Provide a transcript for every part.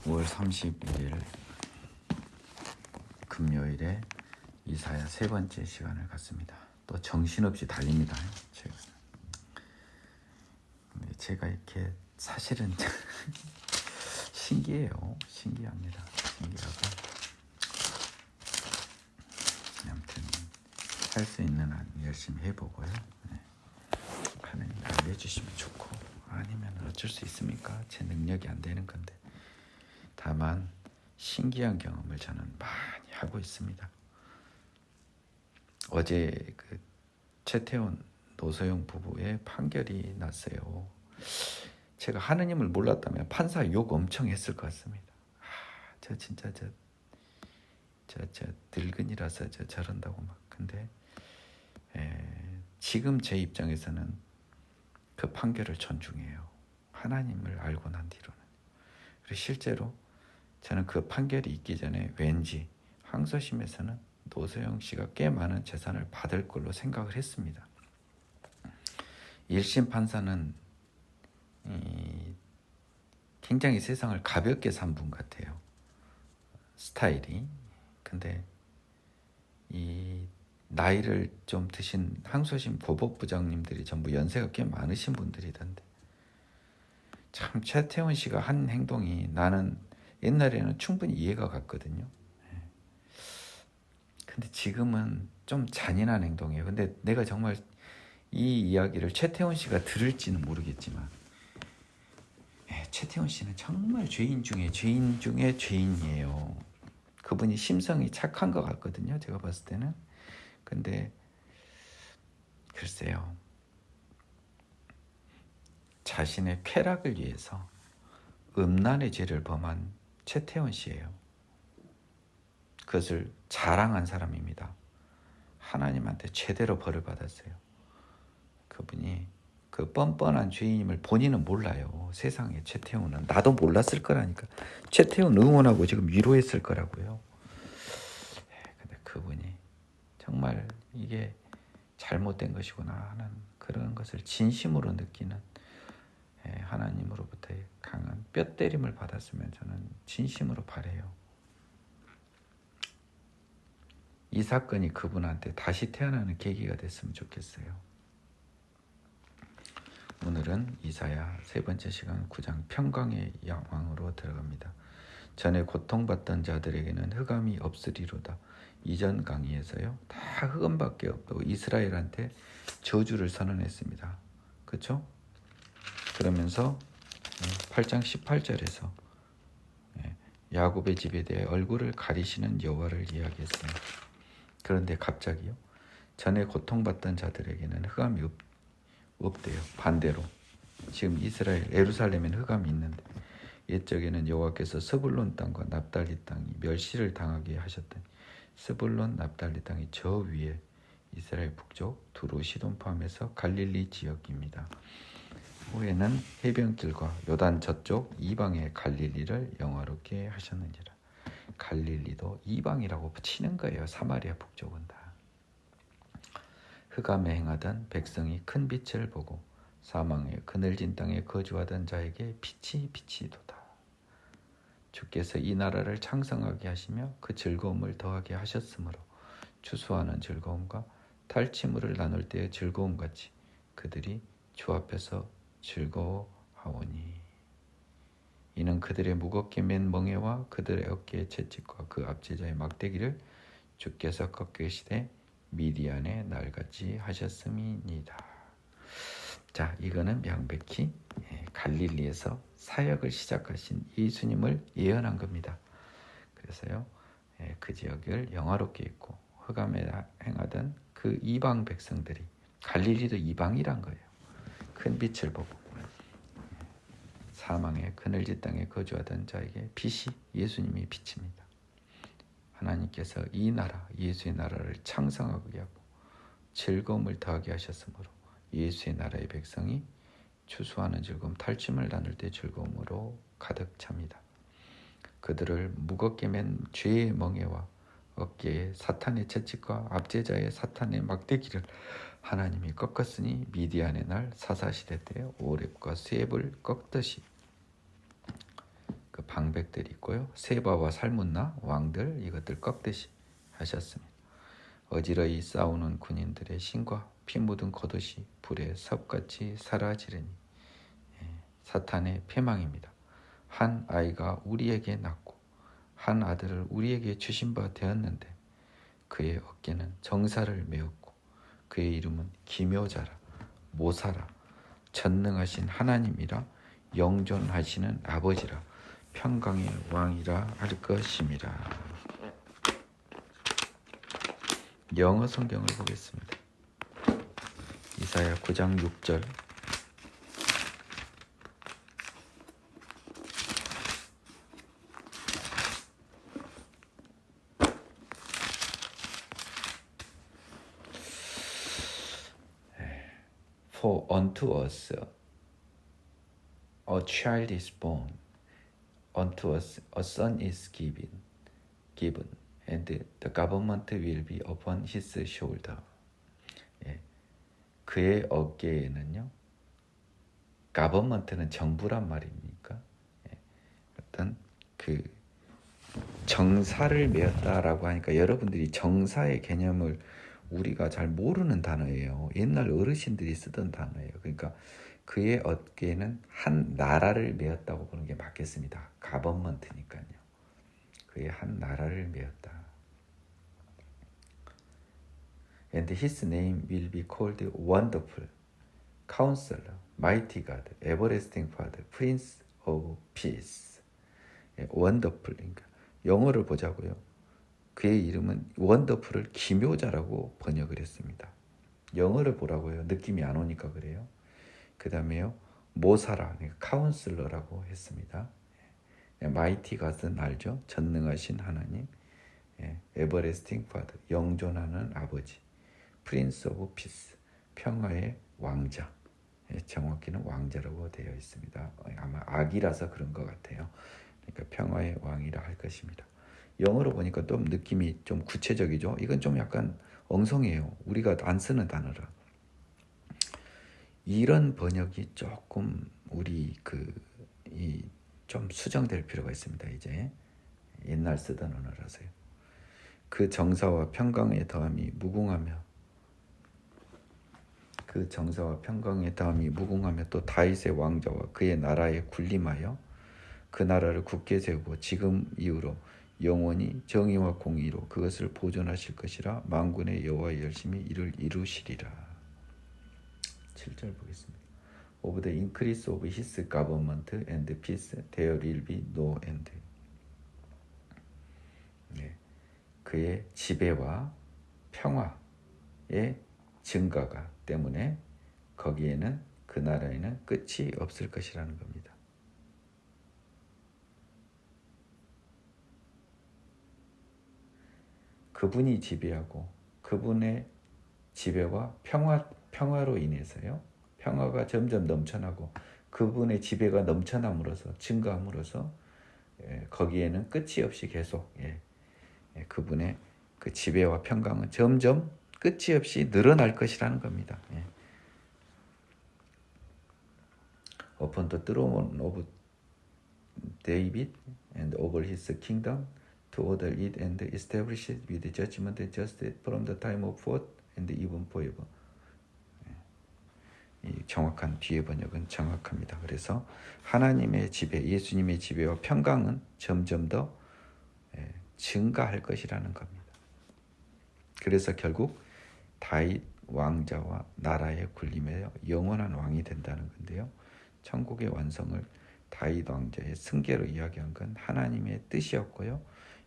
5월 31일 금요일에 이사야 세 번째 시간을 갖습니다. 또 정신없이 달립니다. 제가 이렇게 사실은 신기해요. 신기합니다. 신기하고 아무튼 할 수 있는 한 열심히 해보고요. 하나님 알려주시면 좋고 아니면 어쩔 수 있습니까? 제 능력이 안 되는 건데 다만 신기한 경험을 저는 많이 하고 있습니다. 어제 그 최태원 노소영 부부의 판결이 났어요. 제가 하느님을 몰랐다면 판사 욕 엄청 했을 것 같습니다. 저 진짜 저 늙은이라서 저런다고 막. 근데 지금 제 입장에서는 그 판결을 존중해요. 하나님을 알고 난 뒤로는. 그리고 실제로 저는 그 판결이 있기 전에 왠지 항소심에서는 노소영 씨가 꽤 많은 재산을 받을 걸로 생각을 했습니다. 1심 판사는 굉장히 세상을 가볍게 산 분 같아요. 스타일이. 근데 이 나이를 좀 드신 항소심 보복부장님들이 전부 연세가 꽤 많으신 분들이던데 참 최태원 씨가 한 행동이 나는 옛날에는 충분히 이해가 갔거든요. 근데 지금은 좀 잔인한 행동이에요. 근데 내가 정말 이 이야기를 최태원 씨가 들을지는 모르겠지만 최태원 씨는 정말 죄인 중에 죄인이에요. 그분이 심성이 착한 것 같거든요. 제가 봤을 때는. 근데 글쎄요. 자신의 쾌락을 위해서 음란의 죄를 범한 최태원 씨예요. 그것을 자랑한 사람입니다. 하나님한테 제대로 벌을 받았어요. 그분이 그 뻔뻔한 죄인임을 본인은 몰라요. 세상에 최태원은. 나도 몰랐을 거라니까. 최태원 응원하고 지금 위로했을 거라고요. 근데 그분이 정말 이게 잘못된 것이구나 하는 그런 것을 진심으로 느끼는 하나님으로부터의 강한 뼈때림을 받았으면 저는 진심으로 바라요. 이 사건이 그분한테 다시 태어나는 계기가 됐으면 좋겠어요. 오늘은 이사야 세 번째 시간 9장 평강의 왕으로 들어갑니다. 전에 고통받던 자들에게는 흑암이 없으리로다. 이전 강의에서요. 다 흑암밖에 없고 이스라엘한테 저주를 선언했습니다. 그렇죠? 그러면서 8장 18절에서 야곱의 집에 대해 얼굴을 가리시는 여호와를 이야기했어요. 그런데 갑자기요. 전에 고통받던 자들에게는 흑암이 없대요. 반대로 지금 이스라엘 예루살렘에는 흑암이 있는데 옛적에는 여호와께서 스불론 땅과 납달리 땅이 멸시를 당하게 하셨더니 스불론 납달리 땅이 저 위에 이스라엘 북쪽 두로 시돈 포함해서 갈릴리 지역입니다. 후에는 해변길과 요단 저쪽 이방의 갈릴리를 영화롭게 하셨느니라. 갈릴리도 이방이라고 치는 거예요. 사마리아 북쪽은 다. 흑암에 행하던 백성이 큰 빛을 보고 사망의 그늘진 땅에 거주하던 자에게 빛이 비치도다. 주께서 이 나라를 창성하게 하시며 그 즐거움을 더하게 하셨으므로 추수하는 즐거움과 탈취물을 나눌 때의 즐거움같이 그들이 주 앞에서 즐거워하오니 이는 그들의 무겁게 맨 멍에와 그들의 어깨의 채찍과 그 압제자의 막대기를 주께서 꺾으시되 미디안의 날같이 하셨음이니이다. 자, 이거는 명백히 갈릴리에서 사역을 시작하신 예수님을 예언한 겁니다. 그래서요, 그 지역을 영화롭게 했고 흑암에 행하던 그 이방 백성들이 갈릴리도 이방이란 거예요. 큰 빛을 보고 사망의 그늘진 땅에 거주하던 자에게 빛이 예수님이 빛입니다. 하나님께서 이 나라, 예수의 나라를 창성하게 하고 즐거움을 더하게 하셨으므로 예수의 나라의 백성이 추수하는 즐거움, 탈취물 나눌 때 즐거움으로 가득 찹니다. 그들을 무겁게 맨 죄의 멍에와 어깨에 사탄의 채찍과 압제자의 사탄의 막대기를 하나님이 꺾었으니 미디안의 날 사사시대 때 오렙과 수앱을 꺾듯이 그 방백들이 있고요. 세바와 살문나 왕들 이것들 꺾듯이 하셨습니다. 어지러이 싸우는 군인들의 신과 피 묻은 겉옷이 불에 섭같이 사라지리니 사탄의 패망입니다. 한 아이가 우리에게 낳고 한 아들을 우리에게 주신 바 되었는데 그의 어깨는 정사를 메었고 그의 이름은 기묘자라 모사라 전능하신 하나님이라 영존하시는 아버지라 평강의 왕이라 할 것임이라. 영어 성경을 보겠습니다. 이사야 9장 6절. For unto us a child is born, unto us a son is given, and the government will be upon his shoulder. 그의 어깨에는요, government는 정부란 말입니까? 어떤 그 정사를 메었다라고 하니까 여러분들이 정사의 개념을 우리가 잘 모르는 단어예요. 옛날 어르신들이 쓰던 단어예요. 그러니까 그의 어깨에는 한 나라를 메었다고 보는 게 맞겠습니다. 가버먼트니까요. 그의 한 나라를 메었다. And his name will be called Wonderful, Counselor, Mighty God, Everlasting Father, Prince of Peace. Wonderful. 그러니까 영어를 보자고요. 그의 이름은 원더풀을 기묘자라고 번역을 했습니다. 영어를 보라고요. 느낌이 안 오니까 그래요. 그 다음에요. 모사라, 카운슬러라고 했습니다. 마이티 갓은 알죠? 전능하신 하나님. 에버레스팅 파더, 영존하는 아버지. 프린스 오브 피스, 평화의 왕자. 정확히는 왕자라고 되어 있습니다. 아마 악이라서 그런 것 같아요. 그러니까 평화의 왕이라 할 것입니다. 영어로 보니까 또 느낌이 좀 구체적이죠. 이건 좀 약간 엉성해요. 우리가 안 쓰는 단어라. 이런 번역이 조금 우리 좀 수정될 필요가 있습니다. 이제 옛날 쓰던 언어라서요. 그 정사와 평강의 다음이 무궁하며 또 다윗의 왕자와 그의 나라에 군림하여 그 나라를 굳게 세우고 지금 이후로 영원히 정의와 공의로 그것을 보존하실 것이라 만군의 여호와의 열심히 이를 이루시리라. 7절 보겠습니다. Of the increase of his government and peace there will be no end. 그의 지배와 평화의 증가가 때문에 거기에는 그 나라에는 끝이 없을 것이라는 겁니다. 그분이 지배하고 그분의 지배와 평화로 인해서요. 평화가 점점 넘쳐나고 그분의 지배가 넘쳐남으로써 증가함으로써 거기에는 끝이 없이 계속 그분의 그 지배와 평강은 점점 끝이 없이 늘어날 것이라는 겁니다. Upon the throne of David and over his kingdom to order it and establish it with judgment and justice from the time of forth and even forever. 이 정확한 뒤에 번역은 정확합니다. 그래서 하나님의 지배, 예수님의 지배와 평강은 점점 더 증가할 것이라는 겁니다. 그래서 결국 다윗 왕자와 나라의 군림에 영원한 왕이 된다는 건데요. 천국의 완성을 다윗 왕자의 승계로 이야기한 건 하나님의 뜻이었고요.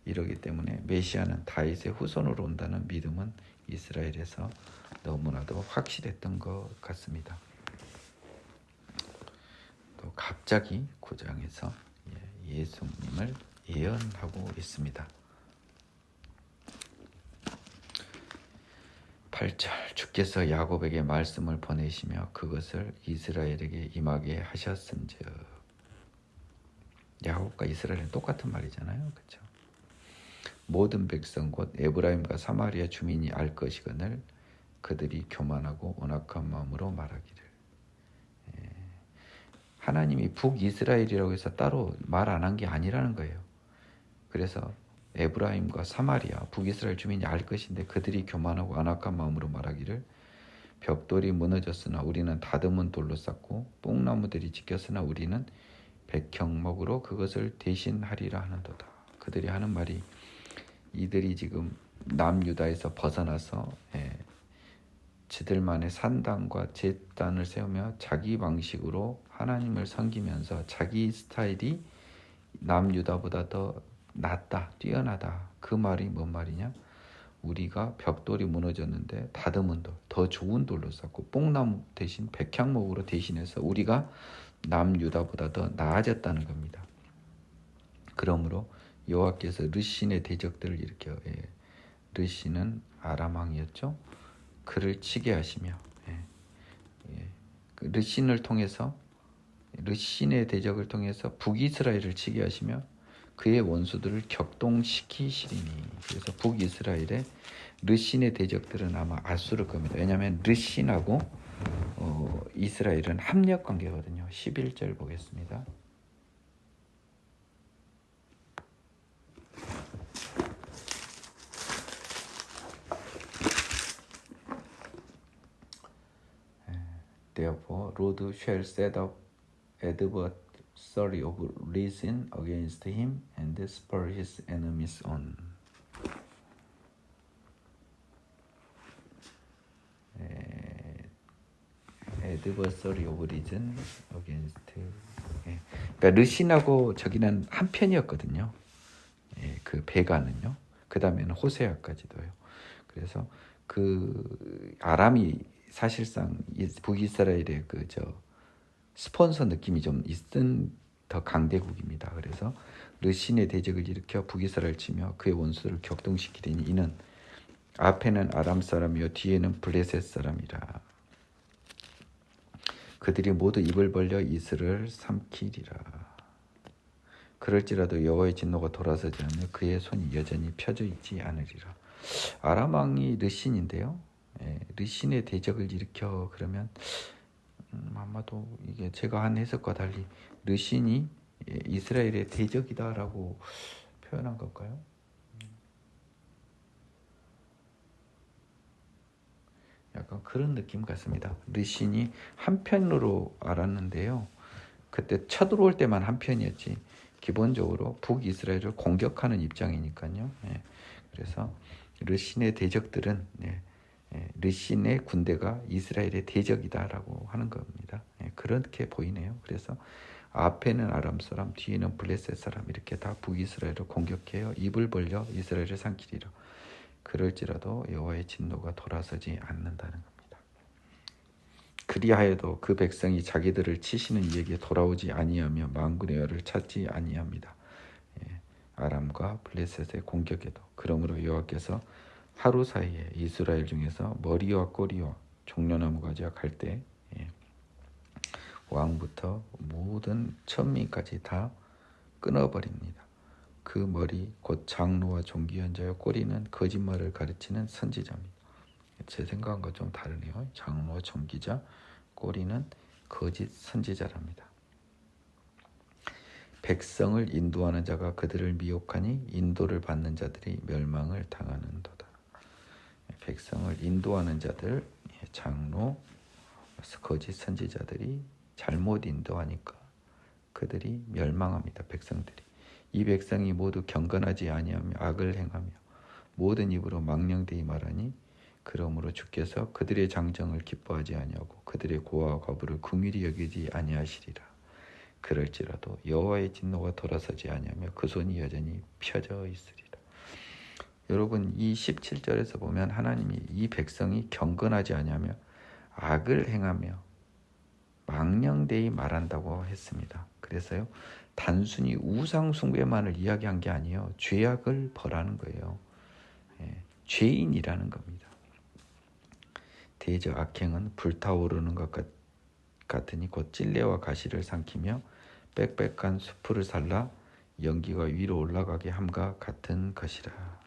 이러기 때문에 메시아는 다윗의 후손으로 온다는 믿음은 이스라엘에서 너무나도 확실했던 것 같습니다. 또 갑자기 9장에서 예수님을 예언하고 있습니다. 8절 주께서 야곱에게 말씀을 보내시며 그것을 이스라엘에게 임하게 하셨은즉. 야곱과 이스라엘은 똑같은 말이잖아요. 그렇죠? 모든 백성 곧 에브라임과 사마리아 주민이 알 것이거늘 그들이 교만하고 온악한 마음으로 말하기를. 하나님이 북이스라엘이라고 해서 따로 말 안 한 게 아니라는 거예요. 그래서 에브라임과 사마리아, 북이스라엘 주민이 알 것인데 그들이 교만하고 안악한 마음으로 말하기를 벽돌이 무너졌으나 우리는 다듬은 돌로 쌓고 뽕나무들이 지켰으나 우리는 백향목으로 그것을 대신하리라 하는도다. 그들이 하는 말이 이들이 지금 남유다에서 벗어나서 지들만의 산당과 제단을 세우며 자기 방식으로 하나님을 섬기면서 자기 스타일이 남유다보다 더 낫다, 뛰어나다. 그 말이 뭔 말이냐? 우리가 벽돌이 무너졌는데 다듬은 돌, 더 좋은 돌로 쌓고 뽕나무 대신 백향목으로 대신해서 우리가 남유다보다 더 나아졌다는 겁니다. 그러므로 여호와께서 르신의 대적들을 일으켜 르신은 아람 왕이었죠. 그를 치게 하시며 그 르신을 통해서 르신의 대적을 통해서 북이스라엘을 치게 하시며 그의 원수들을 격동시키시리니. 그래서 북이스라엘의 르신의 대적들은 아마 아수르 겁니다. 왜냐하면 르신하고 이스라엘은 합력 관계거든요. 11절 보겠습니다. Therefore, Lord shall set up adversary of reason against him and spur his enemies on. adversary of reason against. 그러니까 르신하고 저기는 한 편이었거든요. 그 베가는요. 그 다음에는 호세아까지도요. 그래서 그 아람이 사실상 북이스라엘의 스폰서 느낌이 좀 있은 더 강대국입니다. 그래서 르신의 대적을 일으켜 북이스라엘 치며 그의 원수를 격동시키리니 이는 앞에는 아람 사람이요 뒤에는 블레셋 사람이라. 그들이 모두 입을 벌려 이슬을 삼키리라. 그럴지라도 여호와의 진노가 돌아서지 않으며 그의 손이 여전히 펴져 있지 않으리라. 아람 왕이 르신인데요. 르신의 대적을 일으켜 그러면 아마도 이게 제가 한 해석과 달리 르신이 이스라엘의 대적이다라고 표현한 걸까요? 약간 그런 느낌 같습니다. 르신이 한편으로 알았는데요. 그때 쳐들어올 때만 한편이었지 기본적으로 북이스라엘을 공격하는 입장이니까요. 그래서 르신의 대적들은 르신의 군대가 이스라엘의 대적이다라고 하는 겁니다. 그렇게 보이네요. 그래서 앞에는 아람 사람, 뒤에는 블레셋 사람 이렇게 다 북이스라엘을 공격해요. 입을 벌려 이스라엘을 삼키리라. 그럴지라도 여호와의 진노가 돌아서지 않는다는 겁니다. 그리하여도 그 백성이 자기들을 치시는 이에게 돌아오지 아니하며 만군의 여호와를 찾지 아니합니다. 아람과 블레셋의 공격에도. 그러므로 여호와께서 하루 사이에 이스라엘 중에서 머리와 꼬리와 종려나무 가지와 갈대 왕부터 모든 천민까지 다 끊어버립니다. 그 머리 곧 장로와 종기현자여 꼬리는 거짓말을 가르치는 선지자입니다. 제 생각과 좀 다르네요. 장로와 종기자, 꼬리는 거짓 선지자랍니다. 백성을 인도하는 자가 그들을 미혹하니 인도를 받는 자들이 멸망을 당하는도다. 백성을 인도하는 자들, 장로, 거짓 선지자들이 잘못 인도하니까 그들이 멸망합니다. 백성들이. 이 백성이 모두 경건하지 아니하며 악을 행하며 모든 입으로 망령되이 말하니 그러므로 주께서 그들의 장정을 기뻐하지 아니하고 그들의 고아와 과부를 긍휼히 여기지 아니하시리라. 그럴지라도 여호와의 진노가 돌아서지 아니하며 그 손이 여전히 펴져 있으리라. 여러분 이 17절에서 보면 하나님이 이 백성이 경건하지 아니하며 악을 행하며 망령되이 말한다고 했습니다. 그래서요 단순히 우상 숭배만을 이야기한 게 아니에요. 죄악을 벌하는 거예요. 죄인이라는 겁니다. 대저 악행은 불타오르는 것 같으니 곧 찔레와 가시를 삼키며 빽빽한 수풀을 살라 연기가 위로 올라가게 함과 같은 것이라.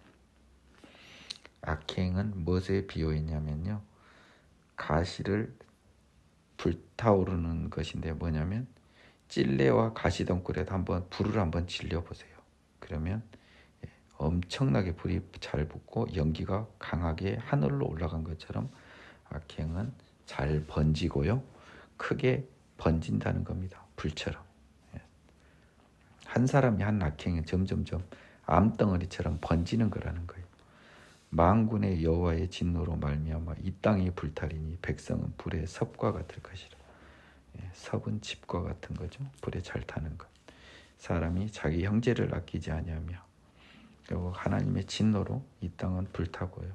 악행은 무엇에 비유했냐면요. 가시를 불타오르는 것인데 뭐냐면 찔레와 가시덩굴에다 한번 불을 한번 질려 보세요. 그러면 엄청나게 불이 잘 붙고 연기가 강하게 하늘로 올라간 것처럼 악행은 잘 번지고요. 크게 번진다는 겁니다. 불처럼. 한 사람이 한 악행이 점점점 암덩어리처럼 번지는 거라는 거예요. 만군의 여호와의 진노로 말미암아 이 땅이 불타리니 백성은 불의 섭과 같을 것이라. 섭은 집과 같은 거죠. 불에 잘 타는 것. 사람이 자기 형제를 아끼지 아니하며 결국 하나님의 진노로 이 땅은 불타고요.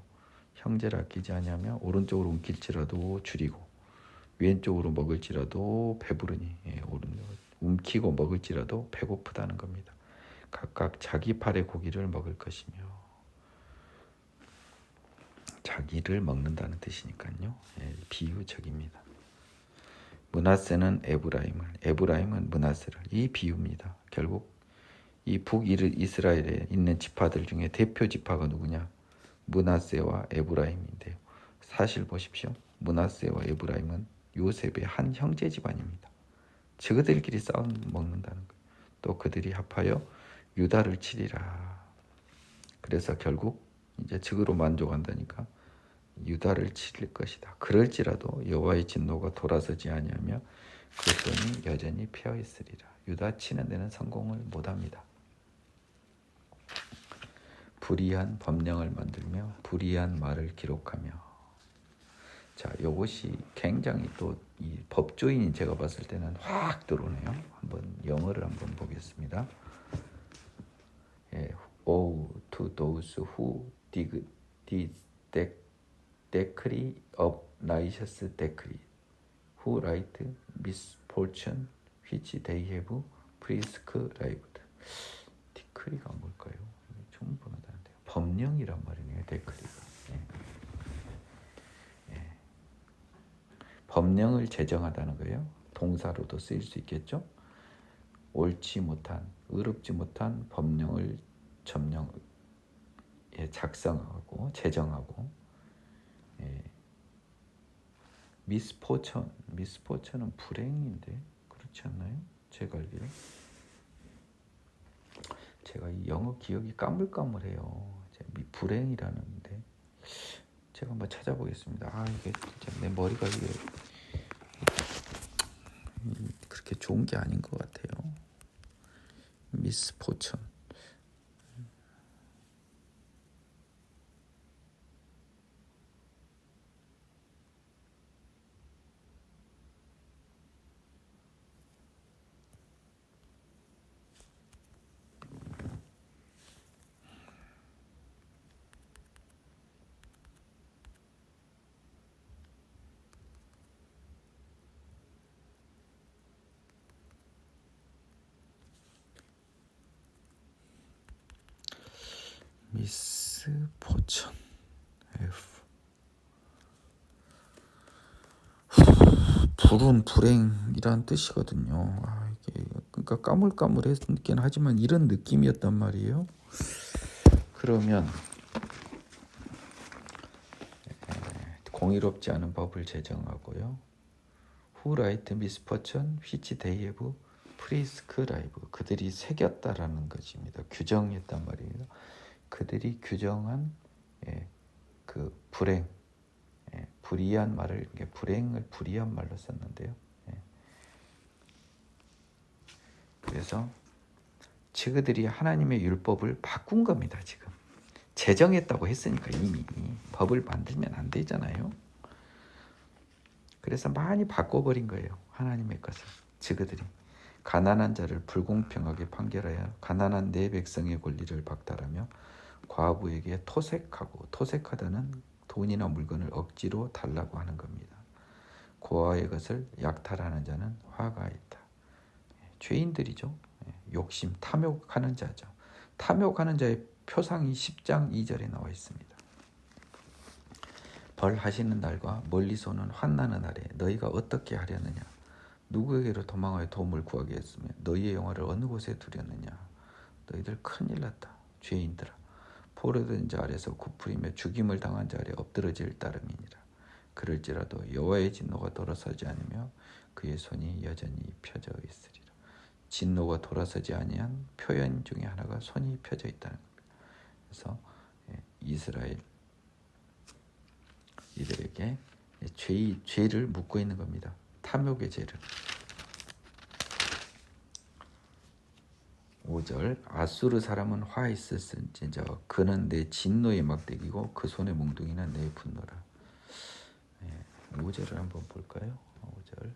형제를 아끼지 아니하며 오른쪽으로 움킬지라도 줄이고 왼쪽으로 먹을지라도 배부르니 움키고 먹을지라도 배고프다는 겁니다. 각각 자기 팔의 고기를 먹을 것이며 자기를 먹는다는 뜻이니까요. 비유적입니다. 므낫세는 에브라임은 므낫세를 이 비유입니다. 결국 이 북이스라엘에 있는 지파들 중에 대표 지파가 누구냐? 므낫세와 에브라임인데요. 사실 보십시오. 므낫세와 에브라임은 요셉의 한 형제 집안입니다. 저들끼리 싸워 먹는다는 거예요. 또 그들이 합하여 유다를 치리라. 그래서 결국 이제 즉으로 만족한다니까 유다를 치릴 것이다. 그럴지라도 여호와의 진노가 돌아서지 아니하며 그 손이 여전히 펴 있으리라. 유다 치는 데는 성공을 못합니다. 불의한 법령을 만들며 불의한 말을 기록하며. 자, 이것이 굉장히 또 이 법조인이 제가 봤을 때는 확 들어오네요. 한번 영어를 한번 보겠습니다. Woe to those who did decree of righteous decree, who write misfortune which they have prescribed. 디크리가 뭘까요? 좀 보는다는데요. 법령이란 말이네요. 데크리가. 법령을 제정하다는 거예요. 동사로도 쓰일 수 있겠죠. 옳지 못한, 의롭지 못한 법령을 작성하고 제정하고. 미스포천은 불행인데 그렇지 않나요? 제가 알기로. 제가 이 영어 기억이 까물까물해요. 불행이라는데 제가 한번 찾아보겠습니다. 이게 진짜 내 머리가 이게 그렇게 좋은 게 아닌 것 같아요. 미스포천. 미스포천. 불은 불행이란 뜻이거든요. 이게 그러니까 까물까물했긴 하지만 이런 느낌이었단 말이에요. 그러면 공의롭지 않은 법을 제정하고요. Who write misfortune which they have prescribed. 그들이 새겼다라는 것입니다. 규정했단 말이에요. 그들이 규정한 그 불행, 불의한 말을 불행을 불의한 말로 썼는데요. 그래서 그들이 하나님의 율법을 바꾼 겁니다. 지금 제정했다고 했으니까 이미 법을 만들면 안 되잖아요. 그래서 많이 바꿔버린 거예요. 하나님의 것을. 그들이 가난한 자를 불공평하게 판결하여 가난한 내 백성의 권리를 박탈하며 과부에게 토색하다는 돈이나 물건을 억지로 달라고 하는 겁니다. 고아의 것을 약탈하는 자는 화가 있다. 죄인들이죠. 욕심, 탐욕하는 자죠. 탐욕하는 자의 표상이 10장 2절에 나와 있습니다. 벌하시는 날과 멀리서 오는 환난의 날에 너희가 어떻게 하려느냐? 누구에게로 도망하여 도움을 구하겠으며 너희의 영화를 어느 곳에 두렸느냐? 너희들 큰일 났다. 죄인들아. 포로된 자 아래서 굽으리며 죽임을 당한 자 아래 엎드러질 따름이니라. 그럴지라도 여호와의 진노가 돌아서지 않으며 그의 손이 여전히 펴져 있으리라. 진노가 돌아서지 아니한 표현 중에 하나가 손이 펴져 있다는 겁니다. 그래서 이스라엘 이들에게 죄를 묻고 있는 겁니다. 탐욕의 죄를. 5절 아수르 사람은 화 있을진저 그는 내 진노의 막대기고 그 손의 몽둥이는 내 분노라. 5절을 한번 볼까요? 5절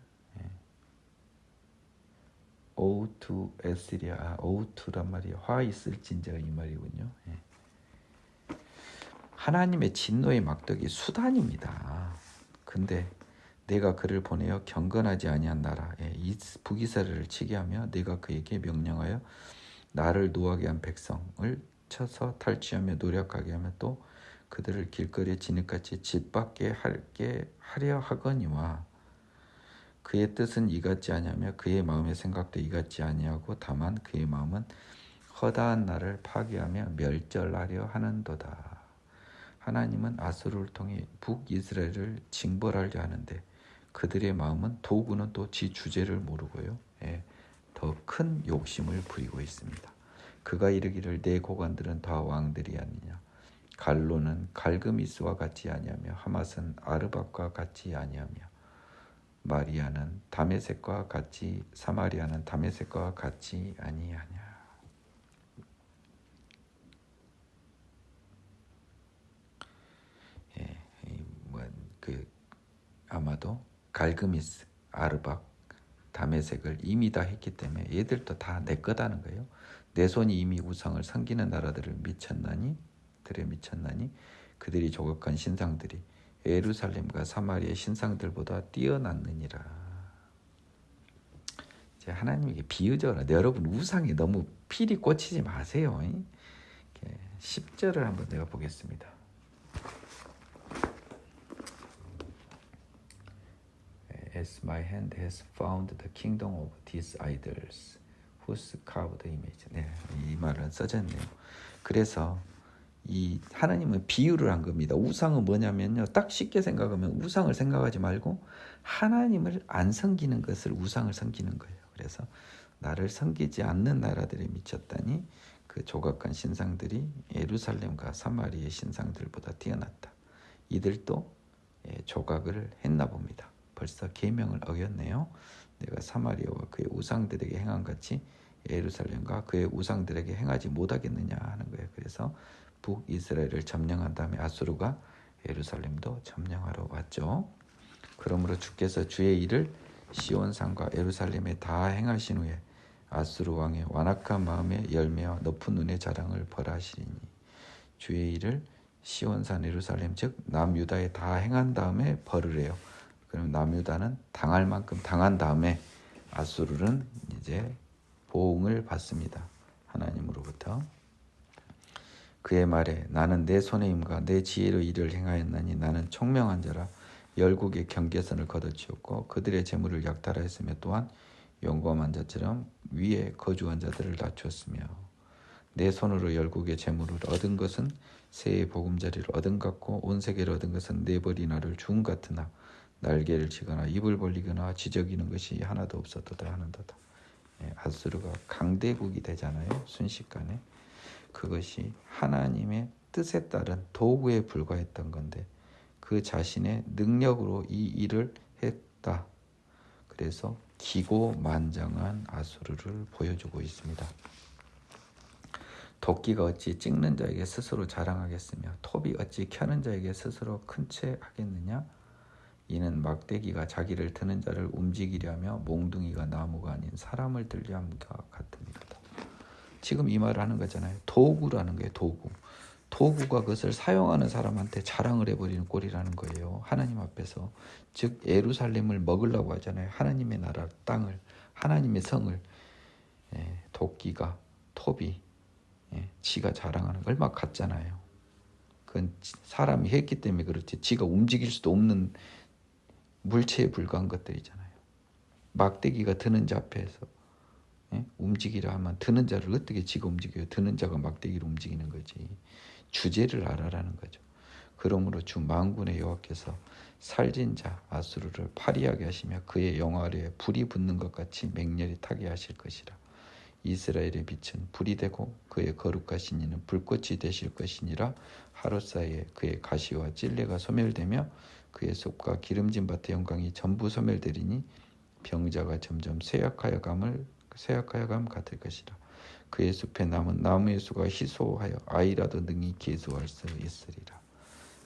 오우투 에스리아 오우투란 말이 화 있을진저 이 말이군요. 하나님의 진노의 막대기 수단입니다. 근데 내가 그를 보내어 경건하지 아니한 나라 이 북이스라엘을 치게 하며 내가 그에게 명령하여 나를 노하게 한 백성을 쳐서 탈취하며 노력하게 하며 또 그들을 길거리에 진흙같이 짓밟게 하려 하거니와 그의 뜻은 이같지 아니하며 그의 마음의 생각도 이같지 아니하고 다만 그의 마음은 허다한 나를 파괴하며 멸절하려 하는도다. 하나님은 아수르를 통해 북이스라엘을 징벌하려 하는데 그들의 마음은 도구는 또 지 주제를 모르고요. 더 큰 욕심을 부리고 있습니다. 그가 이르기를 내 고관들은 다 왕들이 아니냐. 갈로는 갈그미스와 같이 아니하며 하맛은 아르밧과 같이 아니하며 마리아는 다메섹과 같이 사마리아는 다메섹과 같이 아니하냐. 아마도 갈그미스, 아르밧, 다메섹을 이미 다 했기 때문에 얘들도 다 내 거다는 거예요. 내 손이 이미 우상을 섬기는 나라들을 미쳤나니 그들이 조각한 신상들이 예루살렘과 사마리아의 신상들보다 뛰어났느니라. 이제 하나님에게 비유적으로 여러분 우상에 너무 필이 꽂히지 마세요. 10절을 한번 내가 보겠습니다. As my hand has found the kingdom of these idols, whose carved image. 이 말은 써졌네요. 그래서 이 하나님은 비유를 한 겁니다. 우상은 뭐냐면요, 딱 쉽게 생각하면 우상을 생각하지 말고 하나님을 안 섬기는 것을 우상을 섬기는 거예요. 그래서 나를 섬기지 않는 나라들에 미쳤다니 그 조각한 신상들이 예루살렘과 사마리아의 신상들보다 뛰어났다. 이들도 조각을 했나 봅니다. 벌써 계명을 어겼네요. 내가 사마리아와 그의 우상들에게 행한 같이 예루살렘과 그의 우상들에게 행하지 못하겠느냐 하는 거예요. 그래서 북이스라엘을 점령한 다음에 아수르가 예루살렘도 점령하러 왔죠. 그러므로 주께서 주의 일을 시온산과 예루살렘에 다 행하신 후에 아수르 왕의 완악한 마음에 열매와 높은 눈의 자랑을 벌하시리니 주의 일을 시온산 예루살렘 즉 남유다에 다 행한 다음에 벌으래요. 그럼 남유다는 당할 만큼 당한 다음에 아수르는 이제 보응을 받습니다. 하나님으로부터. 그의 말에 나는 내 손의 힘과 내 지혜로 일을 행하였나니 나는 총명한 자라 열국의 경계선을 걷어치웠고 그들의 재물을 약탈하였으며 또한 용감한 자처럼 위에 거주한 자들을 낮췄으며 내 손으로 열국의 재물을 얻은 것은 새의 보금자리를 얻은 같고 온 세계를 얻은 것은 네 벌이 나를 준 같으나 날개를 치거나 입을 벌리거나 지저귀는 것이 하나도 없었도다 하는도다. 아수르가 강대국이 되잖아요. 순식간에. 그것이 하나님의 뜻에 따른 도구에 불과했던 건데 그 자신의 능력으로 이 일을 했다. 그래서 기고만장한 아수르를 보여주고 있습니다. 도끼가 어찌 찍는 자에게 스스로 자랑하겠으며 톱이 어찌 켜는 자에게 스스로 큰 채 하겠느냐. 이는 막대기가 자기를 드는 자를 움직이려 하며 몽둥이가 나무가 아닌 사람을 들려 함과 같습니다. 지금 이 말을 하는 거잖아요. 도구라는 거예요. 도구가 그것을 사용하는 사람한테 자랑을 해버리는 꼴이라는 거예요. 하나님 앞에서. 즉 예루살렘을 먹으려고 하잖아요. 하나님의 나라 땅을, 하나님의 성을. 도끼가, 톱이 지가 자랑하는 거 얼마 같잖아요. 그건 사람이 했기 때문에 그렇지 지가 움직일 수도 없는 물체에 불과한 것들이잖아요. 막대기가 드는 자 앞에서 움직이라 하면 드는 자를 어떻게 지가 움직여요? 드는 자가 막대기를 움직이는 거지. 주제를 알아라는 거죠. 그러므로 주 만군의 여호와께서 살진 자 아수르를 파리하게 하시며 그의 영화 아래에 불이 붙는 것 같이 맹렬히 타게 하실 것이라. 이스라엘의 빛은 불이 되고 그의 거룩하신 이는 불꽃이 되실 것이니라. 하루 사이에 그의 가시와 찔레가 소멸되며 그의 숲과 기름진 밭의 영광이 전부 소멸되리니 병자가 점점 쇠약하여 감 같을 것이라. 그의 숲에 남은 나무의 수가 희소하여 아이라도 능히 계수할 수 있으리라.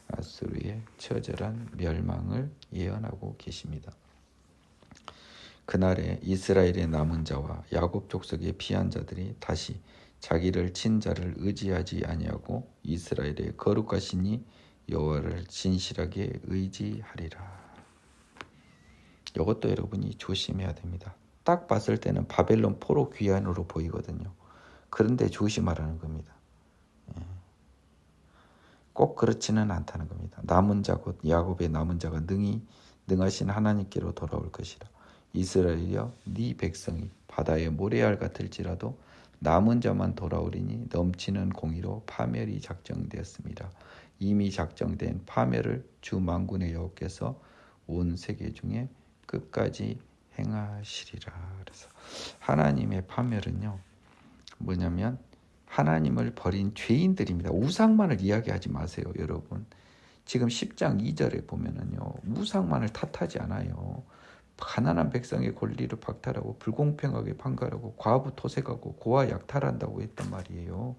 아수르의 처절한 멸망을 예언하고 계십니다. 그날에 이스라엘의 남은 자와 야곱 족속의 피한 자들이 다시 자기를 친 자를 의지하지 아니하고 이스라엘의 거룩하시니 여호와를 진실하게 의지하리라. 이것도 여러분이 조심해야 됩니다. 딱 봤을 때는 바벨론 포로 귀환으로 보이거든요. 그런데 조심하라는 겁니다. 꼭 그렇지는 않다는 겁니다. 남은 자 곧 야곱의 남은 자가 능하신 하나님께로 돌아올 것이라. 이스라엘이여 네 백성이 바다의 모래알 같을지라도 남은 자만 돌아오리니 넘치는 공의로 파멸이 작정되었습니다. 이미 작정된 파멸을 주 만군의 여호와께서 온 세계 중에 끝까지 행하시리라. 그래서 하나님의 파멸은요 뭐냐면 하나님을 버린 죄인들입니다. 우상만을 이야기하지 마세요, 여러분. 지금 10장 2절에 보면은요 우상만을 탓하지 않아요. 가난한 백성의 권리를 박탈하고 불공평하게 판결하고 과부 토색하고 고아 약탈한다고 했단 말이에요.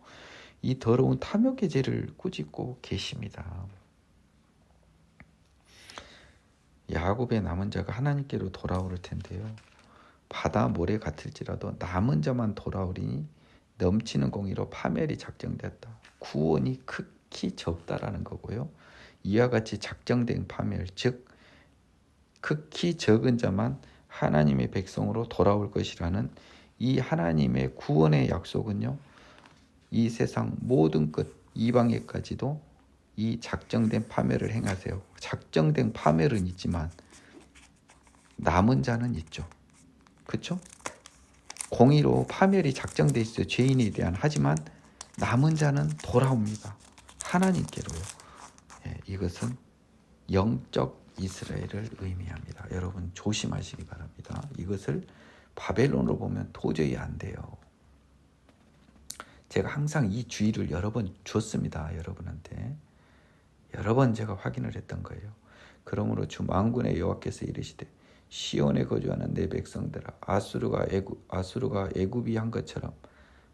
이 더러운 탐욕의 죄를 꾸짖고 계십니다. 야곱의 남은 자가 하나님께로 돌아올 텐데요. 바다 모래 같을지라도 남은 자만 돌아오리니 넘치는 공의로 파멸이 작정되었다. 구원이 극히 적다라는 거고요. 이와 같이 작정된 파멸, 즉 극히 적은 자만 하나님의 백성으로 돌아올 것이라는 이 하나님의 구원의 약속은요. 이 세상 모든 끝 이방에까지도 이 작정된 파멸을 행하세요. 작정된 파멸은 있지만 남은 자는 있죠. 그렇죠? 공의로 파멸이 작정돼 있어요. 죄인에 대한. 하지만 남은 자는 돌아옵니다. 하나님께로요. 이것은 영적 이스라엘을 의미합니다. 여러분 조심하시기 바랍니다. 이것을 바벨론으로 보면 도저히 안 돼요. 제가 항상 이 주의를 여러 번 줬습니다. 여러분한테. 여러 번 제가 확인을 했던 거예요. 그러므로 주 만군의 여호와께서 이르시되 시온에 거주하는 내 백성들아 아수르가 애굽이 한 것처럼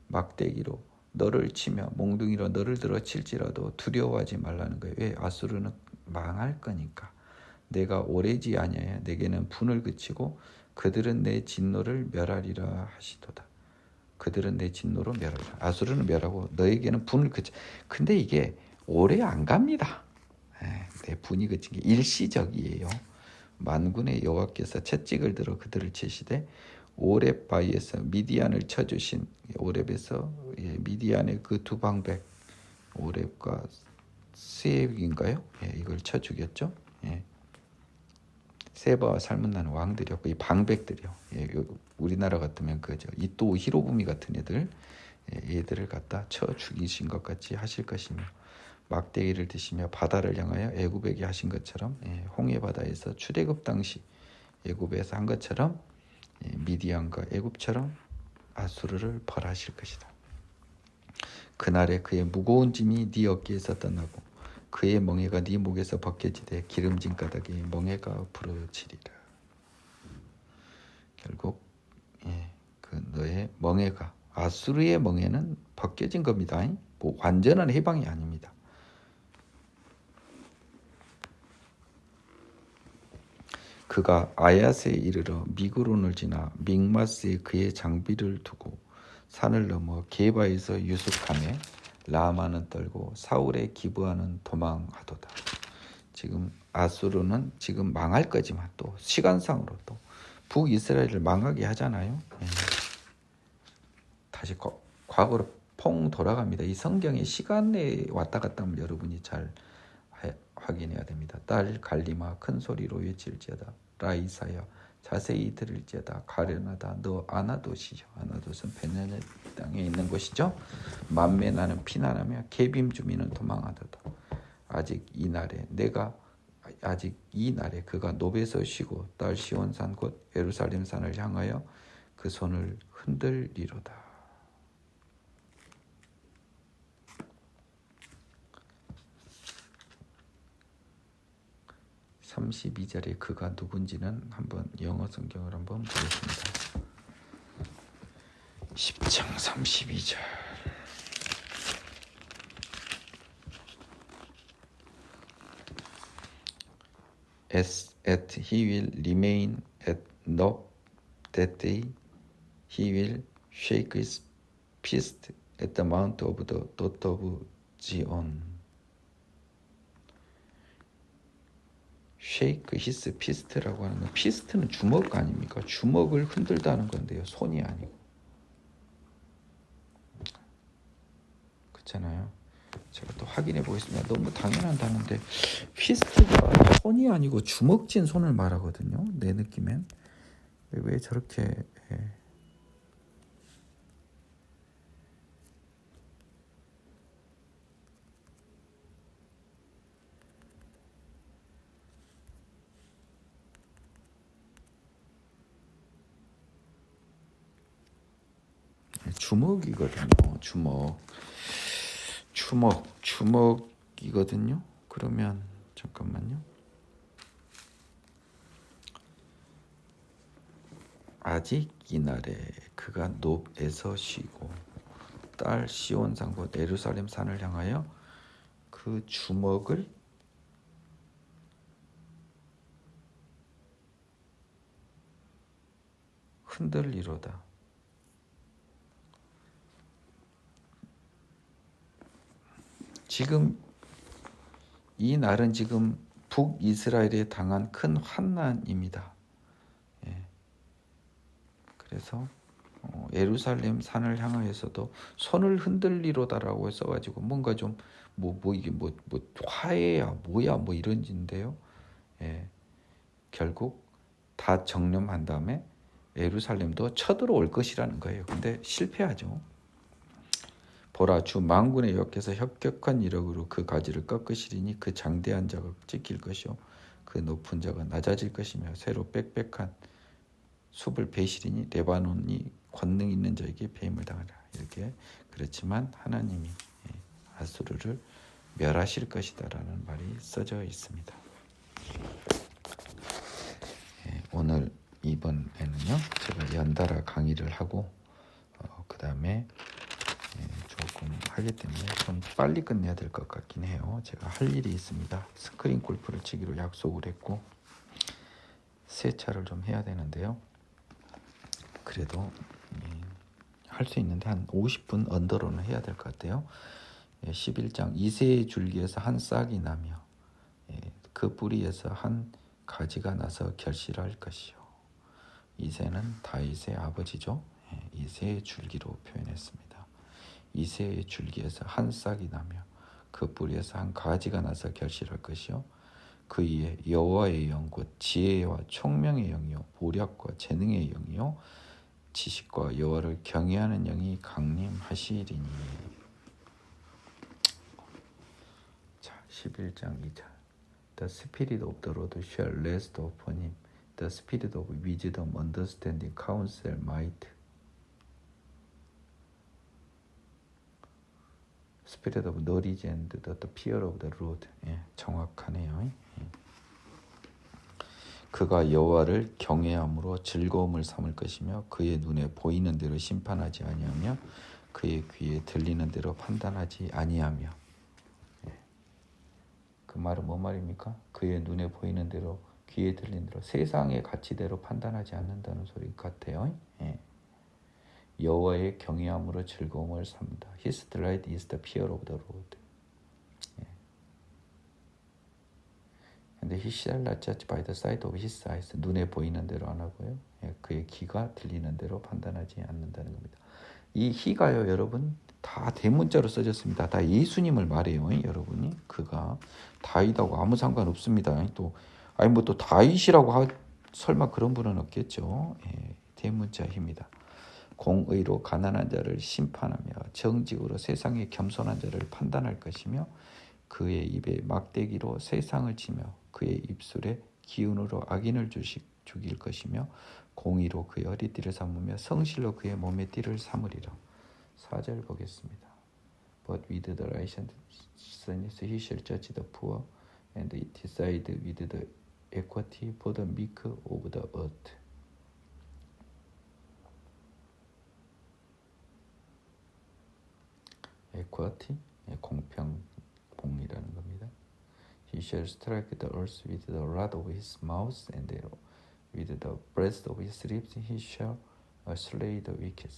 막대기로 너를 치며 몽둥이로 너를 들어 칠지라도 두려워하지 말라는 거예요. 왜? 아수르는 망할 거니까. 내가 오래지 아니하여 내게는 분을 그치고 그들은 내 진노를 멸하리라 하시도다. 그들은 내 진노로 멸하리라. 아수르는 멸하고 너에게는 분을 그치. 근데 이게 오래 안 갑니다. 내 분이 그친 게 일시적이에요. 만군의 여호와께서 채찍을 들어 그들을 치시되 오렙 바위에서 미디안을 쳐주신 오렙에서 미디안의 그 두 방백 오렙과 스엡인가요? 이걸 쳐 죽였죠. 세바와 살문난 왕들이었고 이 방백들이요. 우리나라 같으면 그죠. 이또 히로부미 같은 얘들을 갖다 쳐 죽이신 것 같이 하실 것이며 막대기를 드시며 바다를 향하여 애굽에게 하신 것처럼 홍해 바다에서 출애굽 당시 애굽에서 한 것처럼 미디안과 애굽처럼 아수르를 벌하실 것이다. 그날에 그의 무거운 짐이 네 어깨에서 떠나고 그의 멍에가 네 목에서 벗겨지되 기름진 가닥에 멍에가 부러지리라. 결국 그 너의 멍에가 아수르의 멍에는 벗겨진 겁니다. 뭐 완전한 해방이 아닙니다. 그가 아야스에 이르러 미그론을 지나 믹마스에 그의 장비를 두고 산을 넘어 게바에서 유숙하며 라마는 떨고 사울의 기브아는 도망하도다. 지금 아수르는 지금 망할 거지만 또 시간상으로 또 북이스라엘을 망하게 하잖아요. 다시 과거로 퐁 돌아갑니다. 이 성경의 시간에 왔다 갔다 하면 여러분이 잘 확인해야 됩니다. 딸 갈리마 큰 소리로 외칠지어다. 라이사야 자세히 들을지어다. 가련하다 너 아나돗이요. 아나돗은 베냐민 땅에 있는 곳이죠. 만매 나는 피난하며 게빔 주민은 도망하도다. 아직 이 날에 그가 노베에서 쉬고 딸 시온산 곧 예루살렘산을 향하여 그 손을 흔들리로다. 32절에 그가 누군지는 한번 영어 성경을 한번 보겠습니다. 10장 32절. As at he will remain at Nob that day, he will shake his fist at the mount of the daughter of Zion. shake his fist라고 하는 건, fist는 주먹 아닙니까? 주먹을 흔들다는 건데요, 손이 아니고. 그렇잖아요. 제가 또 확인해 보겠습니다. 너무 당연한 단어인데 피스트가 손이 아니고 주먹진 손을 말하거든요. 내 느낌엔 왜 저렇게 주먹이거든요. 주먹이거든요. 그러면 잠깐만요. 아직 이날에 그가 놉에서 쉬고 딸 시온 산과 예루살렘 산을 향하여 그 주먹을 흔들리로다. 지금 이 날은 지금 북이스라엘에 당한 큰 환난입니다. 그래서 예루살렘 산을 향하여서도 손을 흔들리로다라고 써가지고 뭔가 좀 이게 화해야 뭐야 뭐 이런 짓인데요. 결국 다 정념한 다음에 예루살렘도 쳐들어올 것이라는 거예요. 근데 실패하죠. 보라, 주 만군의 여호와께서 혁격한 이력으로 그 가지를 꺾으시리니 그 장대한 자가 찢길 것이요 그 높은 자가 낮아질 것이며 새로 빽빽한 숲을 베시리니 레바논이 권능 있는 자에게 배임을 당하라. 이렇게 그렇지만 하나님이 아수르를 멸하실 것이다라는 말이 써져 있습니다. 오늘 이번에는요 제가 연달아 강의를 하고 그 다음에 조금 하기 때문에 좀 빨리 끝내야 될 것 같긴 해요. 제가 할 일이 있습니다. 스크린 골프를 치기로 약속을 했고 세차를 좀 해야 되는데요. 그래도 할 수 있는데 한 50분 언더로는 해야 될 것 같아요. 11장 이새의 줄기에서 한 싹이 나며 그 뿌리에서 한 가지가 나서 결실할 것이요. 이새는 다윗의 아버지죠. 이새의 줄기로 표현했습니다. 이새의 줄기에서 한 싹이 나며 그 뿌리에서 한 가지가 나서 결실할 것이요. 그 위에 여호와의 영 곧 지혜와 총명의 영이요 보략과 재능의 영이요 지식과 여호와를 경외하는 영이 강림하시리니. 자, 11장 2절. The spirit of the Lord shall rest upon him. The spirit of wisdom, understanding, counsel, might. Spirit of knowledge and the fear of the Lord. 정확하네요. 그가 여호와를 경외함으로 즐거움을 삼을 것이며 그의 눈에 보이는 대로 심판하지 아니하며 그의 귀에 들리는 대로 판단하지 아니하며. 그 말은 뭔 말입니까? 그의 눈에 보이는 대로 귀에 들리는 대로 세상의 가치대로 판단하지 않는다는 소리 같아요. 여호와의 경외함으로 즐거움을 삼다. His delight is the fear of the Lord. 근데 he shall not judge by the sight of his eyes. 눈에 보이는 대로 안 하고요. 그의 귀가 들리는 대로 판단하지 않는다는 겁니다. 이 he가요, 여러분 다 대문자로 써졌습니다. 다 예수님을 말해요, 여러분이. 그가 다윗하고 아무 상관 없습니다. 또 또 다윗이라고 설마 그런 분은 없겠죠. 대문자 힘이다. 공의로 가난한 자를 심판하며 정직으로 세상의 겸손한 자를 판단할 것이며 그의 입에 막대기로 세상을 치며 그의 입술에 기운으로 악인을 죽일 것이며 공의로 그의 허리띠를 삼으며 성실로 그의 몸의 띠를 삼으리라. 4절 보겠습니다. But with the righteousness he shall judge the poor and decide with the equity for the meek of the earth. equity, 공평, 공이라는 겁니다. He shall strike the earth with the rod of his mouth, and with the breath of his lips he shall slay the wicked.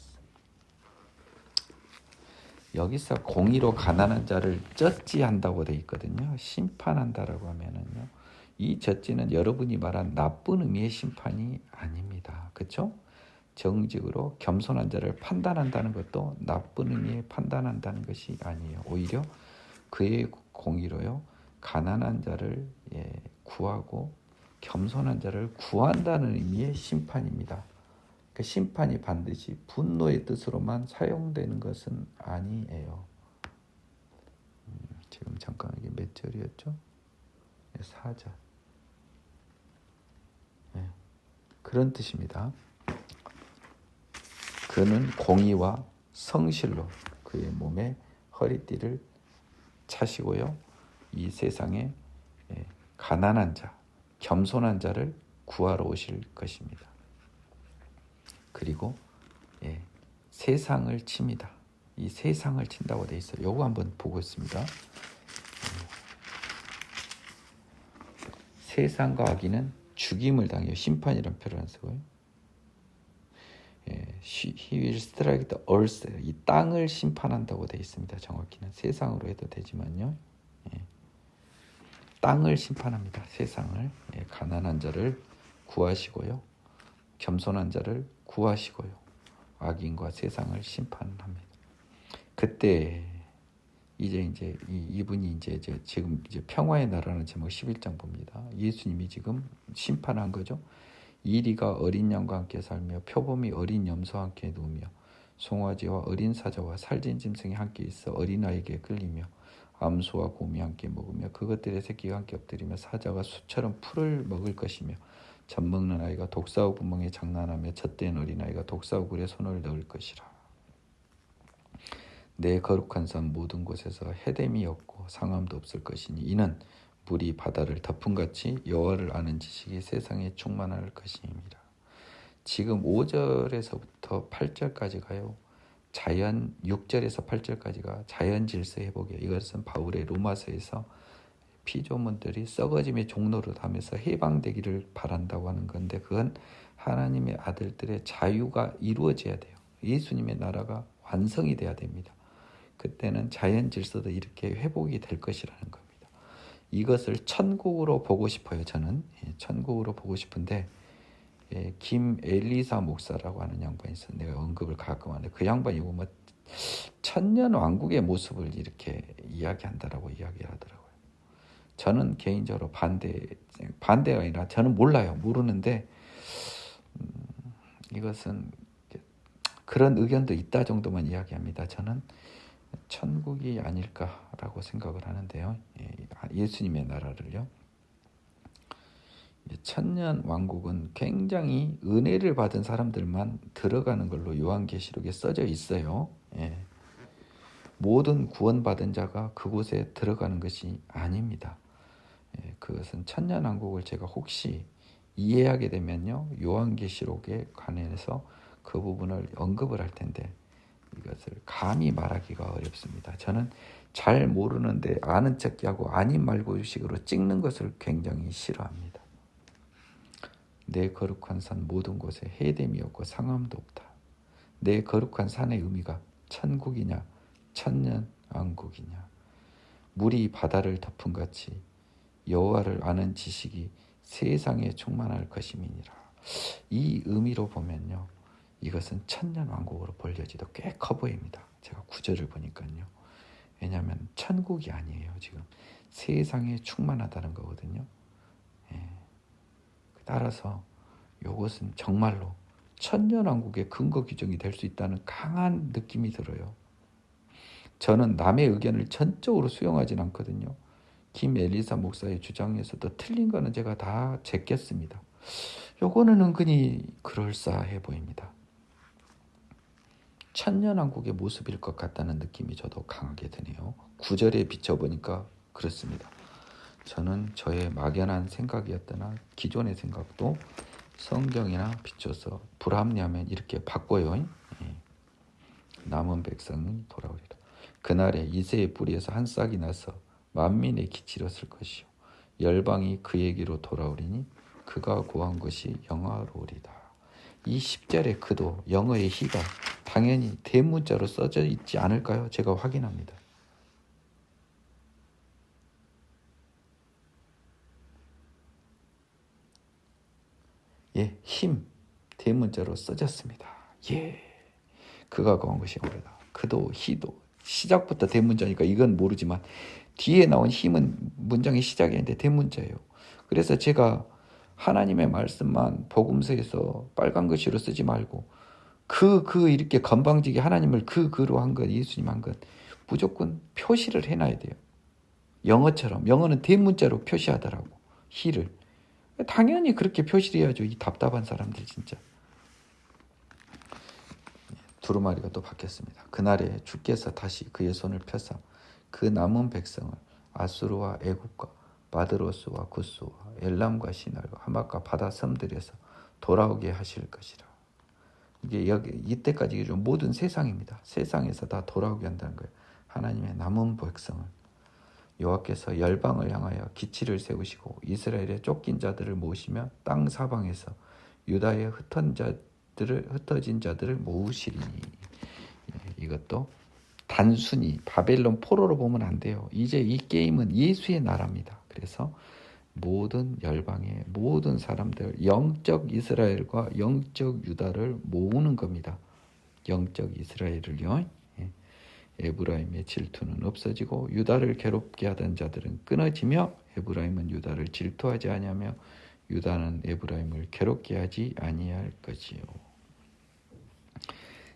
여기서 공의로 가난한 자를 젖지한다고 돼 있거든요. 심판한다라고 하면은요, 이 젖지는 여러분이 말한 나쁜 의미의 심판이 아닙니다. 그렇죠? 정직으로 겸손한 자를 판단한다는 것도 나쁜 의미의 판단한다는 것이 아니에요. 오히려 그의 공의로요, 가난한 자를 구하고 겸손한 자를 구한다는 의미의 심판입니다. 그 심판이 반드시 분노의 뜻으로만 사용되는 것은 아니에요. 지금 잠깐 이게 몇 절이었죠? 4절. 그런 뜻입니다. 그는 공의와 성실로 그의 몸에 허리띠를 차시고요, 이 세상에 가난한 자, 겸손한 자를 구하러 오실 것입니다. 그리고 세상을 칩니다. 이 세상을 친다고 돼 있어요. 요거 한번 보고 있습니다. 세상과 악인은 죽임을 당해요. 심판이라는 표현을 쓰고요. He will strike the earth. 이 땅을 심판한다고 돼 있습니다. 정확히는 세상으로 해도 되지만요. 땅을 심판합니다. 세상을. 가난한 자를 구하시고요, 겸손한 자를 구하시고요, 악인과 세상을 심판합니다. 그때 이분이 지금 평화의 나라는 제목 11장 봅니다. 예수님이 지금 심판한 거죠. 이리가 어린 양과 함께 살며 표범이 어린 염소와 함께 누우며 송아지와 어린 사자와 살진 짐승이 함께 있어 어린아이에게 끌리며 암소와 곰이 함께 먹으며 그것들의 새끼가 함께 엎드리며 사자가 수처럼 풀을 먹을 것이며 젖먹는 아이가 독사우 구멍에 장난하며 젖된 어린아이가 독사우 굴에 손을 넣을 것이라. 내 거룩한 산 모든 곳에서 해됨이 없고 상함도 없을 것이니 이는 물이 바다를 덮음같이 여호와를 아는 지식이 세상에 충만할 것입니다. 지금 5절에서부터 8절까지가요, 6절에서 8절까지가 자연 질서 회복이에요. 이것은 바울의 로마서에서 피조물들이 썩어짐의 종로를 하면서 해방되기를 바란다고 하는 건데, 그건 하나님의 아들들의 자유가 이루어져야 돼요. 예수님의 나라가 완성이 돼야 됩니다. 그때는 자연 질서도 이렇게 회복이 될 것이라는 겁니다. 이것을 천국으로 보고 싶어요. 저는 천국으로 보고 싶은데, 김엘리사 목사라고 하는 양반이 있어. 내가 언급을 가끔 하는데, 그 양반이 보면 천년 왕국의 모습을 이렇게 이야기한다라고 이야기를 하더라고요. 저는 개인적으로 반대가 아니라 저는 모르는데 이것은 그런 의견도 있다 정도만 이야기합니다. 저는 천국이 아닐까라고 생각을 하는데요. 예수님의 나라를요. 천년 왕국은 굉장히 은혜를 받은 사람들만 들어가는 걸로 요한계시록에 써져 있어요. 모든 구원받은 자가 그곳에 들어가는 것이 아닙니다. 그것은 천년 왕국을 제가 혹시 이해하게 되면요, 요한계시록에 관해서 그 부분을 언급을 할 텐데 이것을 감히 말하기가 어렵습니다. 저는 잘 모르는데 아는 척하고 아닌 말고식으로 찍는 것을 굉장히 싫어합니다. 내 거룩한 산 모든 곳에 해됨이 없고 상함도 없다. 내 거룩한 산의 의미가 천국이냐 천년 왕국이냐. 물이 바다를 덮음같이 여호와를 아는 지식이 세상에 충만할 것임이니라. 이 의미로 보면요, 이것은 천년 왕국으로 벌려지도 꽤 커 보입니다. 제가 구절을 보니까요. 왜냐하면 천국이 아니에요. 지금 세상에 충만하다는 거거든요. 따라서 이것은 정말로 천년 왕국의 근거 규정이 될 수 있다는 강한 느낌이 들어요. 저는 남의 의견을 전적으로 수용하진 않거든요. 김엘리사 목사의 주장에서도 틀린 거는 제가 다 제꼈습니다. 요거는 은근히 그럴싸해 보입니다. 천년왕국의 모습일 것 같다는 느낌이 저도 강하게 드네요. 9절에 비춰보니까 그렇습니다. 저는 저의 막연한 생각이었더나 기존의 생각도 성경이나 비춰서 불합리하면 이렇게 바꿔요. 남은 백성이 돌아오리라. 그날에 이새의 뿌리에서 한 싹이 나서 만민의 기치로 쓸 것이요 열방이 그에게로 돌아오리니 그가 구한 것이 영화로우리다. 이 10절의 그도 영어의 히가 당연히 대문자로 써져 있지 않을까요? 제가 확인합니다. 예, 힘 대문자로 써졌습니다. 예, 그가 구한 것이 영화로우리다. 그도 히도 시작부터 대문자니까 이건 모르지만 뒤에 나온 힘은 문장의 시작인데 대문자예요. 그래서 제가 하나님의 말씀만 복음서에서 빨간 글씨로 쓰지 말고 이렇게 건방지게 하나님을 그로 한 것, 예수님 한 것 무조건 표시를 해놔야 돼요. 영어처럼. 영어는 대문자로 표시하더라고. 히를. 당연히 그렇게 표시를 해야죠. 이 답답한 사람들 진짜. 두루마리가 또 바뀌었습니다. 그날에 주께서 다시 그의 손을 펴사 그 남은 백성을 아수르와 애굽과 바드로스와 구스와 엘람과 시날과 하맛과 바다 섬들에서 돌아오게 하실 것이라. 이게 이때까지 모든 세상입니다. 세상에서 다 돌아오게 한다는 거예요. 하나님의 남은 백성을 여호와께서 열방을 향하여 기치를 세우시고 이스라엘의 쫓긴 자들을 모으시며 땅 사방에서 유다의 흩어진 자들을 모으시리니. 이것도 단순히 바벨론 포로로 보면 안 돼요. 이제 이 게임은 예수의 나라입니다. 그래서 모든 열방의 모든 사람들, 영적 이스라엘과 영적 유다를 모으는 겁니다. 영적 이스라엘을요. 에브라임의 질투는 없어지고 유다를 괴롭게 하던 자들은 끊어지며 에브라임은 유다를 질투하지 아니하며 유다는 에브라임을 괴롭게 하지 아니할 것이요.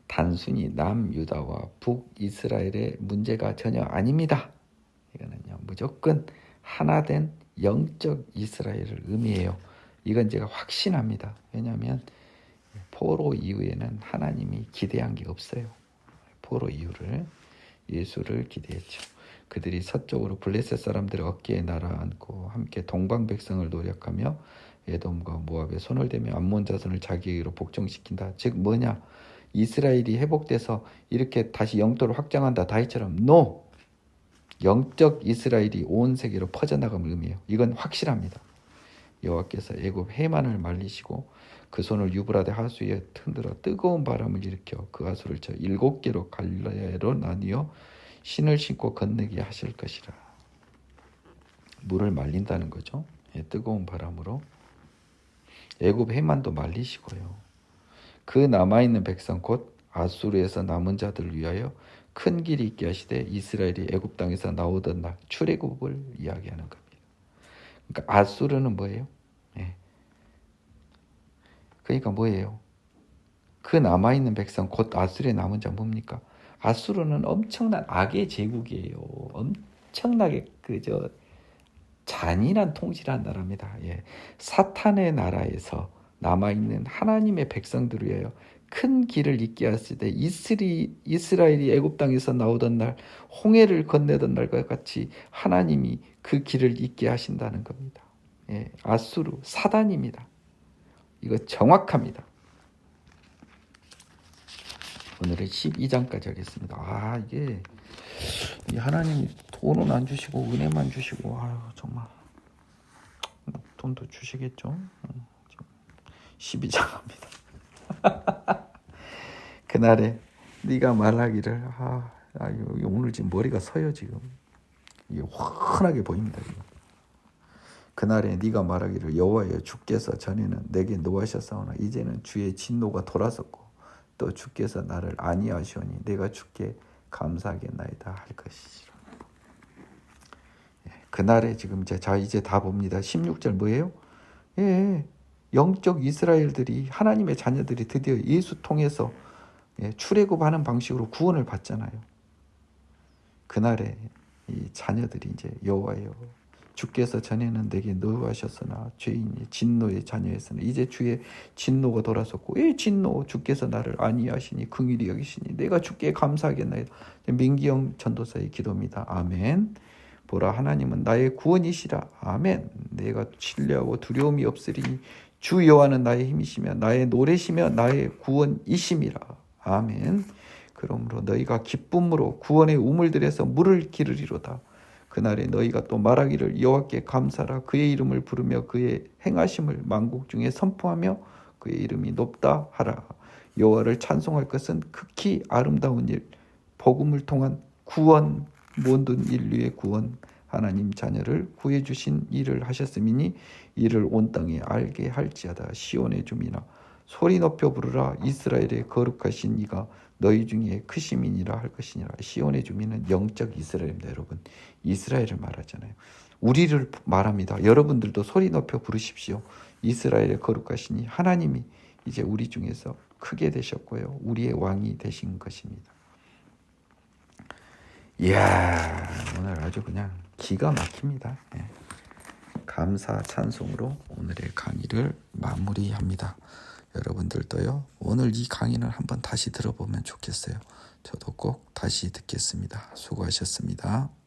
단순히 남유다와 북이스라엘의 문제가 전혀 아닙니다. 이거는요, 무조건 하나된 영적 이스라엘을 의미해요. 이건 제가 확신합니다. 왜냐하면 포로 이후에는 하나님이 기대한 게 없어요. 포로 이후를 예수를 기대했죠. 그들이 서쪽으로 블레셋 사람들의 어깨에 날아앉고 함께 동방 백성을 노력하며 에돔과 모압에 손을 대며 암몬 자손을 자기에게로 복종시킨다. 즉 뭐냐? 이스라엘이 회복돼서 이렇게 다시 영토를 확장한다. 다윗처럼 NO! 영적 이스라엘이 온 세계로 퍼져나감을 의미해요. 이건 확실합니다. 여호와께서 애굽 해만을 말리시고 그 손을 유브라데 하수에 흔들어 뜨거운 바람을 일으켜 그 하수를 쳐 7개로 갈래로 나뉘어 신을 신고 건너게 하실 것이라. 물을 말린다는 거죠. 뜨거운 바람으로. 애굽 해만도 말리시고요. 그 남아있는 백성 곧 아수르에서 남은 자들을 위하여 큰 길이 있게 하시되 이스라엘이 애굽 땅에서 나오던 날 출애굽을 이야기하는 겁니다. 그러니까 아수르는 뭐예요? 그러니까 뭐예요? 그 남아있는 백성 곧 아수르에 남은 자 뭡니까? 아수르는 엄청난 악의 제국이에요. 엄청나게 잔인한 통치를 나라입니다. 사탄의 나라에서 남아있는 하나님의 백성들을 위하여 큰 길을 있게 하실 때 이스라엘이 애굽 땅에서 나오던 날 홍해를 건너던 날과 같이 하나님이 그 길을 있게 하신다는 겁니다. 아수르 사단입니다. 이거 정확합니다. 오늘은 12장까지 하겠습니다. 이게 이 하나님이 돈은 안 주시고 은혜만 주시고 정말 돈도 주시겠죠. 12장 합니다. 그날에 네가 말하기를 오늘 지금 머리가 서요. 지금 이게 환하게 보입니다. 지금. 그날에 네가 말하기를 여호와여 주께서 전에는 내게 노하셨사오나 이제는 주의 진노가 돌아섰고 또 주께서 나를 아니하시오니 내가 주께 감사하겠나이다 할 것이지라. 그날에 지금 이제 다 봅니다. 16절 뭐예요? 영적 이스라엘들이 하나님의 자녀들이 드디어 예수 통해서 출애굽하는 방식으로 구원을 받잖아요. 그날에 이 자녀들이 이제 여호와여 주께서 전에는 내게 노하셨으나 죄인이 진노의 자녀였으나 이제 주의 진노가 돌아섰고 진노 주께서 나를 안위하시니 긍휼히 여기시니 내가 주께 감사하겠나이다. 민기영 전도사의 기도입니다. 아멘. 보라, 하나님은 나의 구원이시라. 아멘. 내가 신뢰하고 두려움이 없으리니 주 여호와는 나의 힘이시며 나의 노래시며 나의 구원이심이라. 아멘. 그러므로 너희가 기쁨으로 구원의 우물들에서 물을 기르리로다. 그날에 너희가 또 말하기를 여호와께 감사라. 그의 이름을 부르며 그의 행하심을 만국 중에 선포하며 그의 이름이 높다 하라. 여호와를 찬송할 것은 극히 아름다운 일, 복음을 통한 구원, 모든 인류의 구원, 하나님 자녀를 구해주신 일을 하셨음이니 이를 온 땅에 알게 할지어다. 시온의 주민아 소리 높여 부르라. 이스라엘의 거룩하신 이가 너희 중에 크심이니라 할 것이니라. 시온의 주민은 영적 이스라엘입니다. 여러분, 이스라엘을 말하잖아요. 우리를 말합니다. 여러분들도 소리 높여 부르십시오. 이스라엘의 거룩하시니 하나님이 이제 우리 중에서 크게 되셨고요, 우리의 왕이 되신 것입니다. 이야, 오늘 아주 그냥 기가 막힙니다. 감사 찬송으로 오늘의 강의를 마무리합니다. 여러분들도요, 오늘 이 강의는 한번 다시 들어보면 좋겠어요. 저도 꼭 다시 듣겠습니다. 수고하셨습니다.